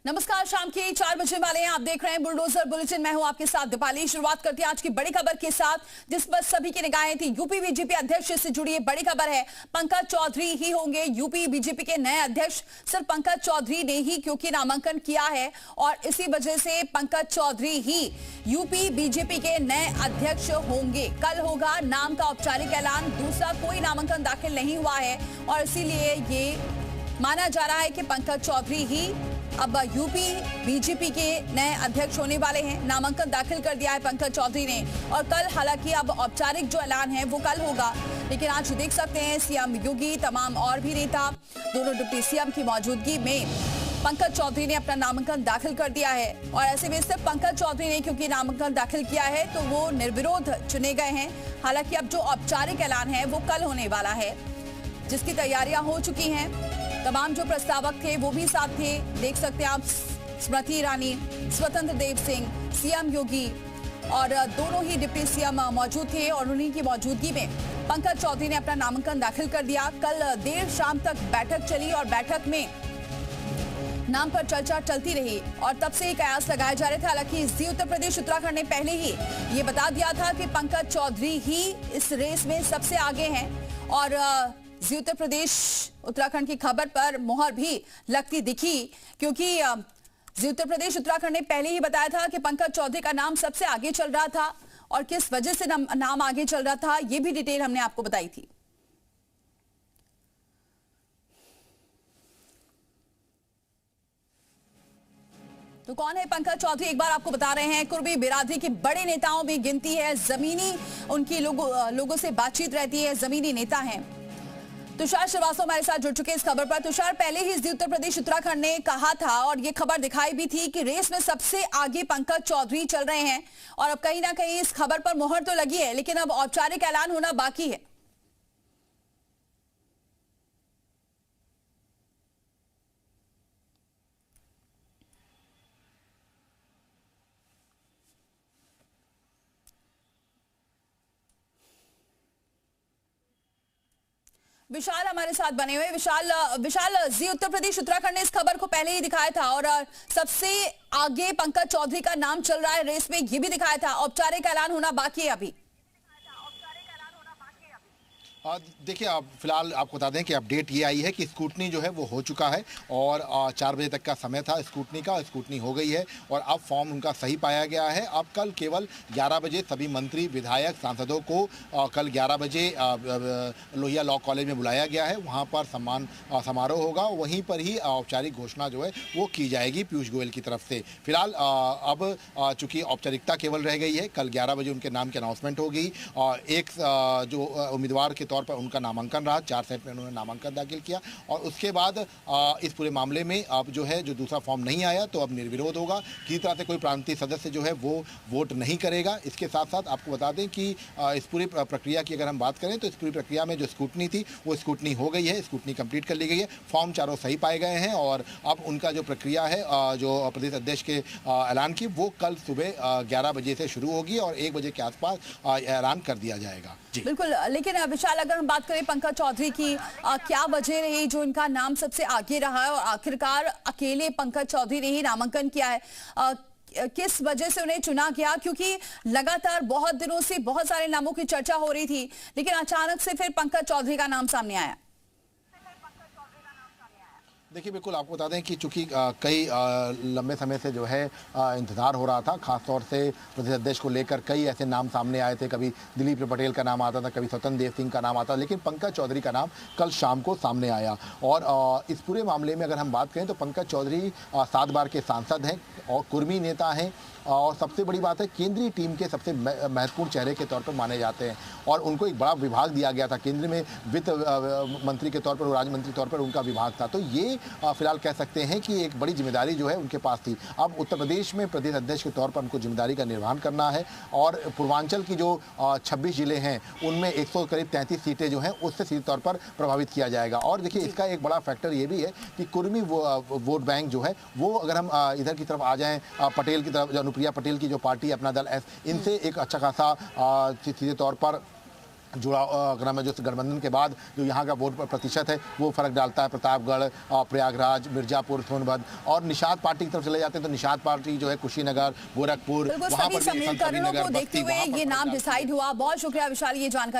नमस्कार, शाम के 4 बजे वाले हैं। आप देख रहे हैं बुलडोजर बुलेटिन। मैं हूं आपके साथ दीपाली। शुरुआत करते हैं आज की बड़ी खबर के साथ, जिस पर सभी की निगाहें थी। यूपी बीजेपी अध्यक्ष से जुड़ी ये बड़ी खबर है। पंकज चौधरी ही होंगे यूपी बीजेपी के नए अध्यक्ष। सिर्फ पंकज चौधरी ने ही क्योंकि नामांकन किया है और इसी वजह से पंकज चौधरी ही यूपी बीजेपी के नए अध्यक्ष होंगे। कल होगा नाम का औपचारिक ऐलान। दूसरा कोई नामांकन दाखिल नहीं हुआ है और इसीलिए ये माना जा रहा है कि पंकज चौधरी ही अब यूपी बीजेपी के नए अध्यक्ष होने वाले हैं। नामांकन दाखिल कर दिया है पंकज चौधरी ने और कल, हालांकि अब औपचारिक जो ऐलान है वो कल होगा, लेकिन आज देख सकते हैं सीएम योगी, तमाम और भी नेता, दोनों डिप्टी सीएम की मौजूदगी में पंकज चौधरी ने अपना नामांकन दाखिल कर दिया है। और ऐसे में सिर्फ पंकज चौधरी ने क्योंकि नामांकन दाखिल किया है तो वो निर्विरोध चुने गए हैं। हालांकि अब जो औपचारिक ऐलान है वो कल होने वाला है, जिसकी तैयारियां हो चुकी हैं। तमाम जो प्रस्तावक थे वो भी साथ थे। देख सकते हैं आप, स्मृति ईरानी, स्वतंत्र देव सिंह, सीएम योगी और दोनों ही डिप्टी सीएम मौजूद थे और उन्हीं की मौजूदगी में पंकज चौधरी ने अपना नामांकन दाखिल कर दिया। कल देर शाम तक बैठक चली और बैठक में नाम पर चर्चा चलती रही और तब से ही कयास लगाए जा रहे थे। हालांकि जी उत्तर प्रदेश उत्तराखंड ने पहले ही ये बता दिया था कि पंकज चौधरी ही इस रेस में सबसे आगे हैं और जी उत्तर प्रदेश उत्तराखंड की खबर पर मोहर भी लगती दिखी, क्योंकि जी उत्तर प्रदेश उत्तराखंड ने पहले ही बताया था कि पंकज चौधरी का नाम सबसे आगे चल रहा था और किस वजह से नाम आगे चल रहा था ये भी डिटेल हमने आपको बताई थी। तो कौन है पंकज चौधरी, एक बार आपको बता रहे हैं। कुर्मी बिरादरी के बड़े नेताओं में गिनती है, जमीनी उनकी लोगों से बातचीत रहती है, जमीनी नेता हैं। तुषार श्रीवास्तव हमारे साथ जुड़ चुके हैं इस खबर पर। तुषार, पहले ही जी उत्तर प्रदेश उत्तराखंड ने कहा था और ये खबर दिखाई भी थी कि रेस में सबसे आगे पंकज चौधरी चल रहे हैं और अब कहीं ना कहीं इस खबर पर मोहर तो लगी है, लेकिन अब औपचारिक ऐलान होना बाकी है। विशाल हमारे साथ बने हुए। विशाल, जी उत्तर प्रदेश उत्तराखंड ने इस खबर को पहले ही दिखाया था और सबसे आगे पंकज चौधरी का नाम चल रहा है रेस में, ये भी दिखाया था। औपचारिक ऐलान होना बाकी है अभी। देखिए, आप फिलहाल आपको बता दें कि अपडेट ये आई है कि स्कूटनी जो है वो हो चुका है और 4 बजे तक का समय था स्कूटनी का। स्कूटनी हो गई है और अब फॉर्म उनका सही पाया गया है। अब कल केवल 11 बजे सभी मंत्री, विधायक, सांसदों को कल 11 बजे लोहिया लॉ कॉलेज में बुलाया गया है। वहाँ पर सम्मान समारोह होगा। वहीं पर ही औपचारिक घोषणा जो है वो की जाएगी पीयूष गोयल की तरफ से। फिलहाल अब चूँकि औपचारिकता केवल रह गई है, कल 11 बजे उनके नाम की अनाउंसमेंट होगी। एक जो उम्मीदवार के तौर पर उनका नामांकन रहा, 4 सेट में उन्होंने नामांकन दाखिल किया और उसके बाद इस पूरे मामले में अब जो है, जो दूसरा फॉर्म नहीं आया तो अब निर्विरोध होगा। किसी तरह से कोई प्रांतीय सदस्य जो है वो वोट नहीं करेगा। इसके साथ साथ आपको बता दें कि इस पूरी प्रक्रिया की अगर हम बात करें तो इस पूरी प्रक्रिया में जो स्कूटनी थी वो स्कूटनी हो गई है, स्कूटनी कंप्लीट कर ली गई है। फॉर्म चारों सही पाए गए हैं और अब उनका जो प्रक्रिया है, जो प्रदेश अध्यक्ष के ऐलान की, वो कल सुबह 11 बजे से शुरू होगी और 1 बजे के आसपास ऐलान कर दिया जाएगा। बिल्कुल, लेकिन विशाल, अगर हम बात करें पंकज चौधरी की, क्या वजह रही जो इनका नाम सबसे आगे रहा है और आखिरकार अकेले पंकज चौधरी ने ही नामांकन किया है? किस वजह से उन्हें चुना गया? क्योंकि लगातार बहुत दिनों से बहुत सारे नामों की चर्चा हो रही थी, लेकिन अचानक से फिर पंकज चौधरी का नाम सामने आया। देखिए, बिल्कुल आपको बता दें कि चूंकि कई लंबे समय से जो है इंतज़ार हो रहा था, खासतौर से प्रदेश अध्यक्ष को लेकर कई ऐसे नाम सामने आए थे। कभी दिलीप पटेल का नाम आता था, कभी स्वतंत्र देव सिंह का नाम आता था, लेकिन पंकज चौधरी का नाम कल शाम को सामने आया। और इस पूरे मामले में अगर हम बात करें तो पंकज चौधरी 7 बार के सांसद हैं और कुर्मी नेता हैं और सबसे बड़ी बात है, केंद्रीय टीम के सबसे महत्वपूर्ण चेहरे के तौर पर माने जाते हैं और उनको एक बड़ा विभाग दिया गया था। केंद्र में वित्त मंत्री के तौर पर, राज्य मंत्री के तौर पर उनका विभाग था। तो ये फिलहाल कह सकते हैं कि एक बड़ी जिम्मेदारी जो है उनके पास थी। अब उत्तर प्रदेश में प्रदेश अध्यक्ष के तौर पर उनको जिम्मेदारी का निर्वहन करना है और पूर्वांचल की जो 26 जिले हैं उनमें 100 करीब 33 सीटें जो हैं उससे सीधे तौर पर प्रभावित किया जाएगा। और देखिए, इसका एक बड़ा फैक्टर ये भी है कि कुर्मी वोट बैंक जो है वो, अगर हम इधर की तरफ आ जाएं, पटेल की तरफ, प्रिया पटेल की जो पार्टी अपना दल इनसे एक अच्छा खासा सीधे तौर पर जुड़ा जो गठबंधन के बाद जो यहाँ का वोट प्रतिशत है वो फर्क डालता है। प्रतापगढ़, प्रयागराज, मिर्जापुर, सोनभद्र और निषाद पार्टी की तरफ चले जाते हैं तो निषाद पार्टी जो है कुशीनगर, गोरखपुर, वहाँ पर भी समीकरणों को देखते हुए ये नाम डिसाइड हुआ। बहुत शुक्रिया विशाल, ये जानकारी